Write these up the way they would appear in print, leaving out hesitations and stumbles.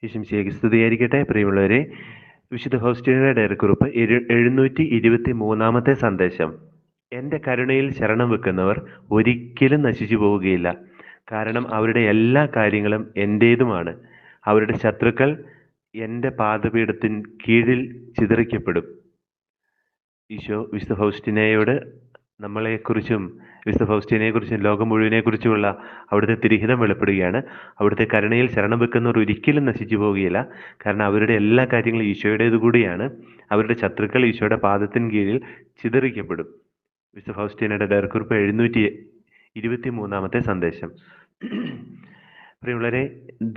ഈശംശിഹായ്ക്ക് സ്തുതിയായിരിക്കട്ടെ. പ്രിയമുള്ളവരെ, വിശുദ്ധ ഫൗസ്റ്റീനയുടെ ഡയറിക്കുറിപ്പ് 723 സന്ദേശം. എൻ്റെ കരുണയിൽ ശരണം വെക്കുന്നവർ ഒരിക്കലും നശിച്ചു പോവുകയില്ല. കാരണം അവരുടെ എല്ലാ കാര്യങ്ങളും എൻ്റേതുമാണ്. അവരുടെ ശത്രുക്കൾ എൻ്റെ പാദപീഠത്തിൻ കീഴിൽ ചിതറിക്കപ്പെടും. ഈശോ വിശുദ്ധ ഫൗസ്റ്റീനയോട് നമ്മളെക്കുറിച്ചും വിശുദ്ധ ഫൗസ്റ്റീനയെക്കുറിച്ചും ലോകം മുഴുവനെക്കുറിച്ചുമുള്ള അവിടുത്തെ തിരുഹിതം വെളിപ്പെടുകയാണ്. അവിടുത്തെ കരുണയിൽ ശരണം വെക്കുന്നവർ ഒരിക്കലും നശിച്ചു പോവുകയില്ല. കാരണം അവരുടെ എല്ലാ കാര്യങ്ങളും ഈശോയുടേത് കൂടിയാണ്. അവരുടെ ശത്രുക്കൾ ഈശോയുടെ പാദത്തിന് കീഴിൽ ചിതറിക്കപ്പെടും. വിശുദ്ധ ഫൗസ്റ്റീനയുടെ ഡയറിക്കുറിപ്പ് 723 സന്ദേശം. പ്രിയമുള്ളവരെ,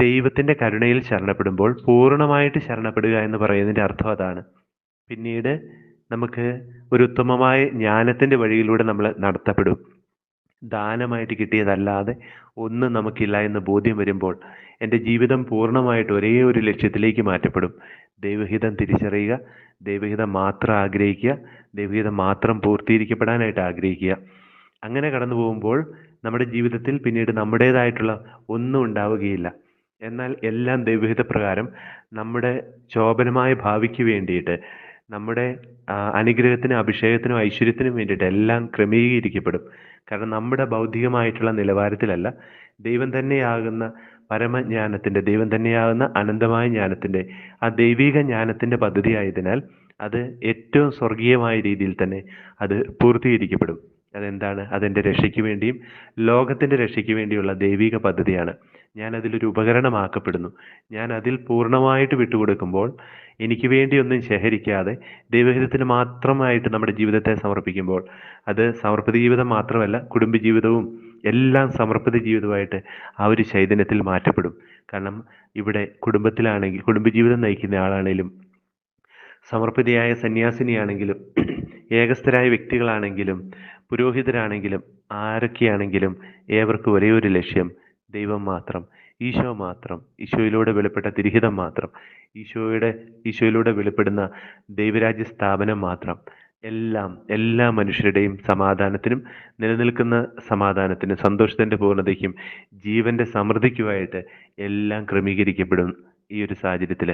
ദൈവത്തിൻ്റെ കരുണയിൽ ശരണപ്പെടുമ്പോൾ പൂർണ്ണമായിട്ട് ശരണപ്പെടുക എന്ന് പറയുന്നതിൻ്റെ അർത്ഥം അതാണ്. പിന്നീട് നമുക്ക് ഒരു ഉത്തമമായ ജ്ഞാനത്തിൻ്റെ വഴിയിലൂടെ നമ്മൾ നടത്തപ്പെടും. ദാനമായിട്ട് കിട്ടിയതല്ലാതെ ഒന്നും നമുക്കില്ല എന്ന് ബോധ്യം വരുമ്പോൾ എൻ്റെ ജീവിതം പൂർണ്ണമായിട്ട് ഒരേ ഒരു ലക്ഷ്യത്തിലേക്ക് മാറ്റപ്പെടും. ദൈവഹിതം തിരിച്ചറിയുക, ദൈവഹിതം മാത്രം ആഗ്രഹിക്കുക, ദൈവഹിതം മാത്രം പൂർത്തീകരിക്കപ്പെടാനായിട്ട് ആഗ്രഹിക്കുക. അങ്ങനെ കടന്നു പോകുമ്പോൾ നമ്മുടെ ജീവിതത്തിൽ പിന്നീട് നമ്മുടേതായിട്ടുള്ള ഒന്നും ഉണ്ടാവുകയില്ല. എന്നാൽ എല്ലാം ദൈവഹിതപ്രകാരം നമ്മുടെ ശോഭനമായ ഭാവിക്ക് വേണ്ടിയിട്ട്, നമ്മുടെ അനുഗ്രഹത്തിനും അഭിഷേകത്തിനും ഐശ്വര്യത്തിനും വേണ്ടിയിട്ട് എല്ലാം ക്രമീകരിക്കപ്പെടും. കാരണം നമ്മുടെ ഭൗതികമായിട്ടുള്ള നിലവാരത്തിലല്ല, ദൈവം തന്നെയാകുന്ന പരമജ്ഞാനത്തിൻ്റെ, ദൈവം തന്നെയാകുന്ന അനന്തമായ ജ്ഞാനത്തിൻ്റെ, ആ ദൈവിക ജ്ഞാനത്തിൻ്റെ പദ്ധതി ആയതിനാൽ അത് ഏറ്റവും സ്വർഗീയമായ രീതിയിൽ തന്നെ അത് പൂർത്തീകരിക്കപ്പെടും. അതെന്താണ്? അതെൻ്റെ രക്ഷയ്ക്ക് വേണ്ടിയും ലോകത്തിൻ്റെ രക്ഷയ്ക്ക് വേണ്ടിയുള്ള ദൈവിക പദ്ധതിയാണ്. ഞാൻ അതിലൊരു ഉപകരണമാക്കപ്പെടുന്നു. ഞാൻ അതിൽ പൂർണ്ണമായിട്ട് വിട്ടുകൊടുക്കുമ്പോൾ, എനിക്ക് വേണ്ടി ഒന്നും ശേഖരിക്കാതെ ദൈവഹിതത്തിന് മാത്രമായിട്ട് നമ്മുടെ ജീവിതത്തെ സമർപ്പിക്കുമ്പോൾ, അത് സമർപ്പിത ജീവിതം മാത്രമല്ല, കുടുംബജീവിതവും എല്ലാം സമർപ്പിത ജീവിതമായിട്ട് ആ ഒരു ചൈതന്യത്തിൽ മാറ്റപ്പെടും. കാരണം ഇവിടെ കുടുംബത്തിലാണെങ്കിൽ, കുടുംബജീവിതം നയിക്കുന്ന ആളാണെങ്കിലും, സമർപ്പിതയായ സന്യാസിനിയാണെങ്കിലും, ഏകസ്ഥരായ വ്യക്തികളാണെങ്കിലും, പുരോഹിതരാണെങ്കിലും, ആരൊക്കെയാണെങ്കിലും ഏവർക്കും ഒരേ ഒരു ലക്ഷ്യം, ദൈവം മാത്രം, ഈശോ മാത്രം, ഈശോയിലൂടെ വെളിപ്പെട്ട തിരുഹിതം മാത്രം, ഈശോയിലൂടെ വെളിപ്പെടുന്ന ദൈവരാജ്യ സ്ഥാപനം മാത്രം. എല്ലാ മനുഷ്യരുടെയും സമാധാനത്തിനും, നിലനിൽക്കുന്ന സമാധാനത്തിനും, സന്തോഷത്തിൻ്റെ പൂർണ്ണതയ്ക്കും, ജീവൻ്റെ സമൃദ്ധിക്കുമായിട്ട് എല്ലാം ക്രമീകരിക്കപ്പെടും. ഈ ഒരു സാഹചര്യത്തിൽ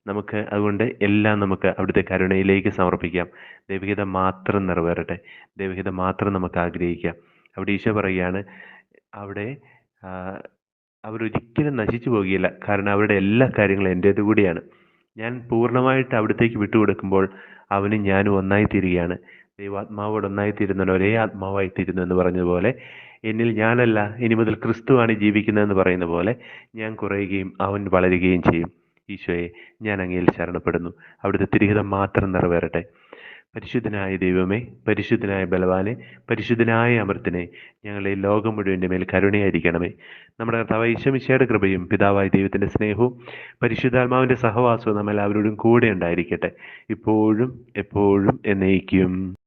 നമുക്ക് അതുകൊണ്ട് എല്ലാം നമുക്ക് അവിടുത്തെ കരുണയിലേക്ക് സമർപ്പിക്കാം. ദൈവഹിതം മാത്രം നിറവേറട്ടെ, ദൈവഹിതം മാത്രം നമുക്ക് ആഗ്രഹിക്കാം. അവിടെ ഈശോ പറയുകയാണ്, അവിടെ അവരൊരിക്കലും നശിച്ചു പോകുകയില്ല. കാരണം അവരുടെ എല്ലാ കാര്യങ്ങളും എൻ്റേത് കൂടിയാണ്. ഞാൻ പൂർണ്ണമായിട്ട് അവിടത്തേക്ക് വിട്ടുകൊടുക്കുമ്പോൾ അവനും ഞാനും ഒന്നായി തീരുകയാണ്. ദൈവാത്മാവോട് ഒന്നായി തീരുന്നവൻ ഒരേ ആത്മാവായി തീരുന്നു എന്ന് പറഞ്ഞതുപോലെ, എന്നിൽ ഞാനല്ല, ഇനി മുതൽ ക്രിസ്തുവാണ് ജീവിക്കുന്നതെന്ന് പറയുന്ന പോലെ ഞാൻ കുറയുകയും അവൻ വളരുകയും ചെയ്യും. ഈശോയെ, ഞാൻ അങ്ങയിൽ ശരണപ്പെടുന്നു. അവിടുത്തെ തിരുഹിതം മാത്രം നിറവേറട്ടെ. പരിശുദ്ധനായ ദൈവമേ, പരിശുദ്ധനായ ബലവാനെ, പരിശുദ്ധനായ അമർത്തിനെ, ഞങ്ങളെ ലോകം മുഴുവൻ്റെ മേൽ കരുണയായിരിക്കണമേ. നമ്മുടെ കർത്താവായ ഈശോ മിശിഹായുടെ കൃപയും പിതാവായ ദൈവത്തിൻ്റെ സ്നേഹവും പരിശുദ്ധാത്മാവിൻ്റെ സഹവാസവും നമ്മളെല്ലാവരോടും കൂടെ ഉണ്ടായിരിക്കട്ടെ, ഇപ്പോഴും എപ്പോഴും എന്നേക്കും.